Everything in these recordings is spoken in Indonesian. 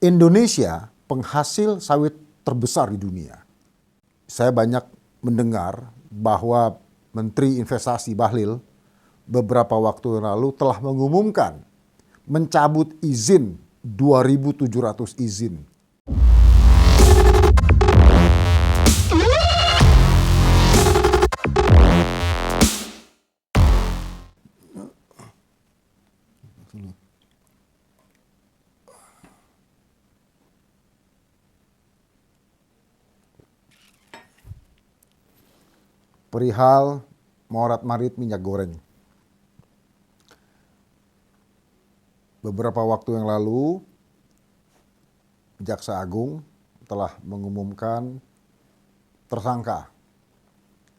Indonesia penghasil sawit terbesar di dunia. Saya banyak mendengar bahwa Menteri Investasi Bahlil beberapa waktu lalu telah mengumumkan mencabut izin 2.700 izin. Perihal morat marit minyak goreng. Beberapa waktu yang lalu, Jaksa Agung telah mengumumkan tersangka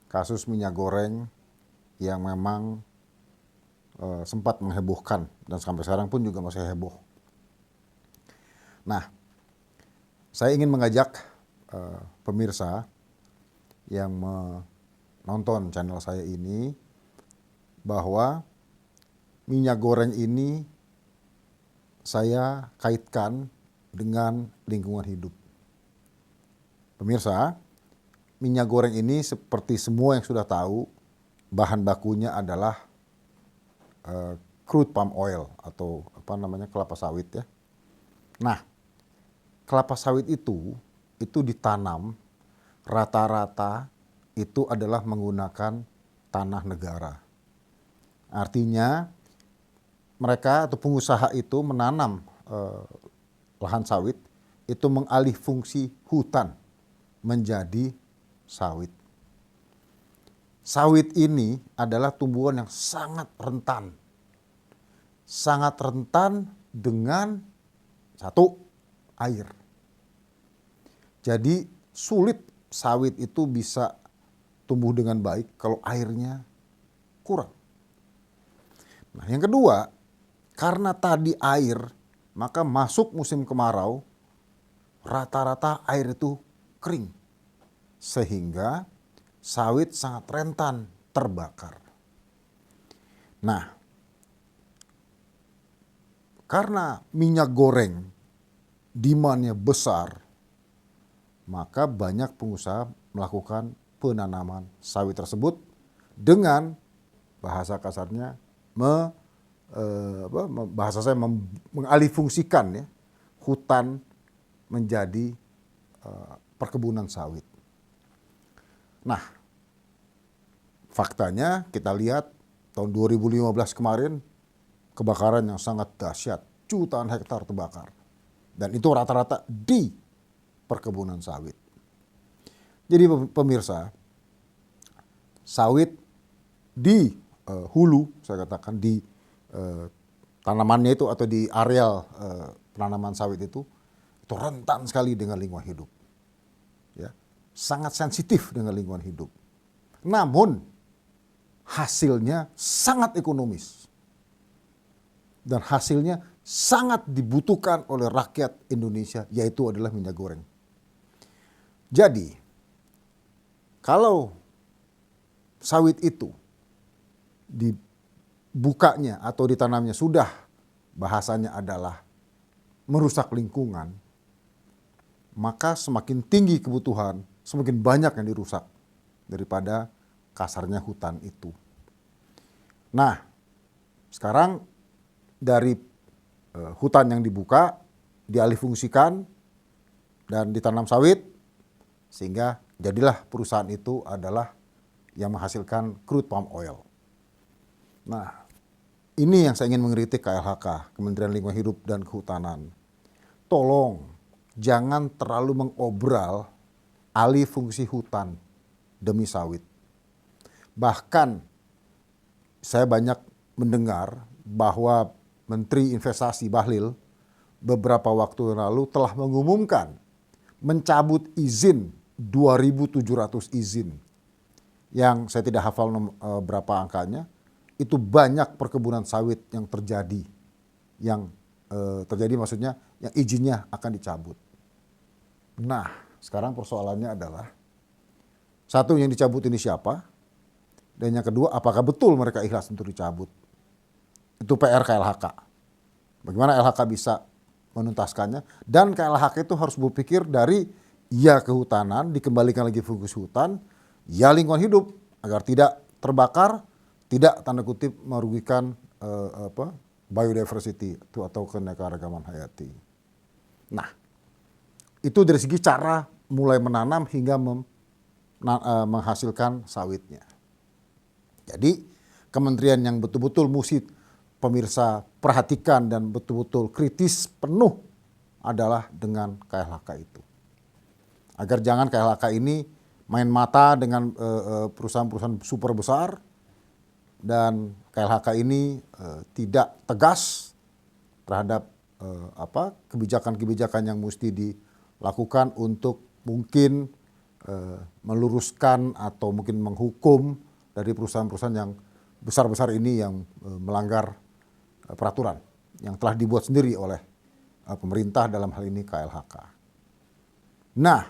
kasus minyak goreng yang memang sempat menghebohkan dan sampai sekarang pun juga masih heboh. Nah, saya ingin mengajak pemirsa yang menonton channel saya ini bahwa minyak goreng ini saya kaitkan dengan lingkungan hidup. Pemirsa, minyak goreng ini seperti semua yang sudah tahu, bahan bakunya adalah crude palm oil atau kelapa sawit ya. Nah, kelapa sawit itu ditanam rata-rata itu adalah menggunakan tanah negara. Artinya mereka atau pengusaha itu menanam lahan sawit itu mengalih fungsi hutan menjadi sawit. Sawit ini adalah tumbuhan yang sangat rentan. Sangat rentan dengan satu, air. Jadi sulit sawit itu bisa tumbuh dengan baik kalau airnya kurang. Nah, yang kedua, karena tadi air, maka masuk musim kemarau, rata-rata air itu kering. Sehingga sawit sangat rentan terbakar. Nah, karena minyak goreng demand-nya besar, maka banyak pengusaha melakukan penanaman sawit tersebut dengan bahasa kasarnya mengalihfungsikan ya, hutan menjadi perkebunan sawit. Nah, faktanya kita lihat tahun 2015 kemarin kebakaran yang sangat dahsyat, jutaan hektar terbakar. Dan itu rata-rata di perkebunan sawit. Jadi pemirsa, sawit di hulu, saya katakan di tanamannya itu atau di areal penanaman sawit itu rentan sekali dengan lingkungan hidup. Ya, sangat sensitif dengan lingkungan hidup. Namun hasilnya sangat ekonomis. Dan hasilnya sangat dibutuhkan oleh rakyat Indonesia, yaitu adalah minyak goreng. Jadi, kalau sawit itu dibukanya atau ditanamnya sudah bahasanya adalah merusak lingkungan, maka semakin tinggi kebutuhan, semakin banyak yang dirusak daripada kasarnya hutan itu. Nah, sekarang dari hutan yang dibuka, dialihfungsikan dan ditanam sawit, sehingga jadilah perusahaan itu adalah yang menghasilkan crude palm oil. Nah, ini yang saya ingin mengkritik KLHK, Kementerian Lingkungan Hidup dan Kehutanan. Tolong, jangan terlalu mengobral alih fungsi hutan demi sawit. Bahkan, saya banyak mendengar bahwa Menteri Investasi Bahlil beberapa waktu lalu telah mengumumkan mencabut izin 2.700 izin. Yang saya tidak hafal berapa angkanya, itu banyak perkebunan sawit yang terjadi. Yang terjadi maksudnya yang izinnya akan dicabut. Nah, sekarang persoalannya adalah, satu, yang dicabut ini siapa? Dan yang kedua, apakah betul mereka ikhlas untuk dicabut? Itu PR KLHK. Bagaimana LHK bisa menuntaskannya. Dan KLHK itu harus berpikir dari ya kehutanan, dikembalikan lagi fungsi hutan, ya lingkungan hidup agar tidak terbakar, tidak tanda kutip merugikan biodiversity itu atau keanekaragaman hayati. Nah, itu dari segi cara mulai menanam hingga menghasilkan sawitnya. Jadi kementerian yang betul-betul mesti pemirsa perhatikan dan betul-betul kritis penuh adalah dengan KLHK itu. Agar jangan KLHK ini main mata dengan perusahaan-perusahaan super besar dan KLHK ini tidak tegas terhadap kebijakan-kebijakan yang mesti dilakukan untuk mungkin meluruskan atau mungkin menghukum dari perusahaan-perusahaan yang besar-besar ini yang melanggar peraturan yang telah dibuat sendiri oleh pemerintah, dalam hal ini KLHK. Nah,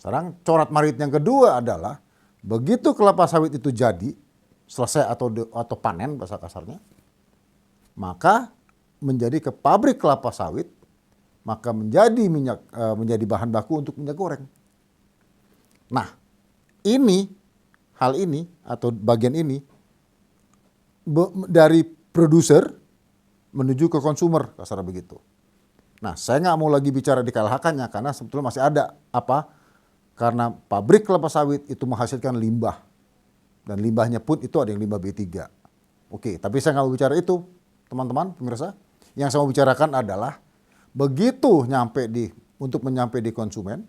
sekarang corak marit yang kedua adalah begitu kelapa sawit itu jadi selesai atau panen bahasa kasarnya, maka menjadi ke pabrik kelapa sawit, maka menjadi bahan baku untuk minyak goreng. Nah, hal ini atau bagian ini dari produser menuju ke konsumer, kasar begitu. Nah, saya nggak mau lagi bicara di KLHK-nya karena sebetulnya masih ada karena pabrik kelapa sawit itu menghasilkan limbah dan limbahnya pun itu ada yang limbah B3. Oke, tapi saya nggak mau bicara itu, teman-teman pemirsa. Yang saya mau bicarakan adalah begitu untuk menyampai di konsumen,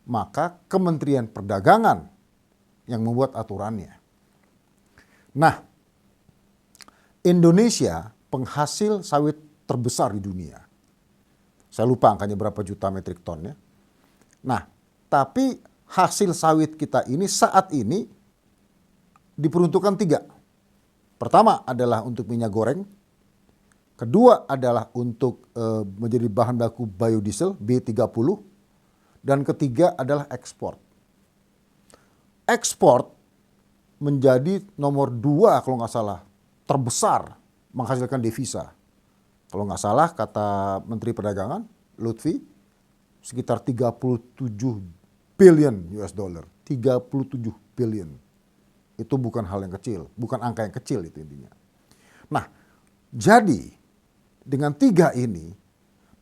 maka Kementerian Perdagangan yang membuat aturannya. Nah, Indonesia penghasil sawit terbesar di dunia. Saya lupa angkanya berapa juta metrik ton ya. Nah, tapi hasil sawit kita ini saat ini diperuntukkan 3. Pertama adalah untuk minyak goreng. Kedua adalah untuk menjadi bahan baku biodiesel B30. Dan ketiga adalah ekspor. Ekspor menjadi nomor 2 kalau nggak salah terbesar menghasilkan devisa. Kalau nggak salah kata Menteri Perdagangan Lutfi sekitar 37 billion US dollar. 37 billion. Itu bukan hal yang kecil, bukan angka yang kecil itu intinya. Nah, jadi dengan 3 ini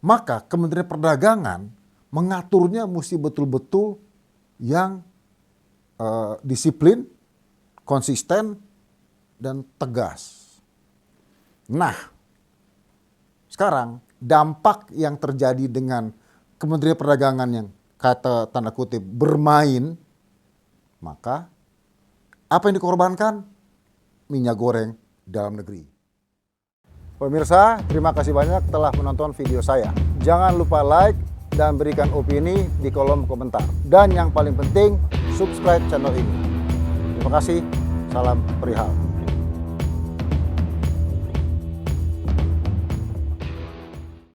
maka Kementerian Perdagangan mengaturnya mesti betul-betul yang disiplin, konsisten, dan tegas. Nah, sekarang dampak yang terjadi dengan Kementerian Perdagangan yang kata tanda kutip bermain, maka apa yang dikorbankan? Minyak goreng dalam negeri. Pemirsa, terima kasih banyak telah menonton video saya. Jangan lupa like dan berikan opini di kolom komentar. Dan yang paling penting, subscribe channel ini. Terima kasih, salam perihal.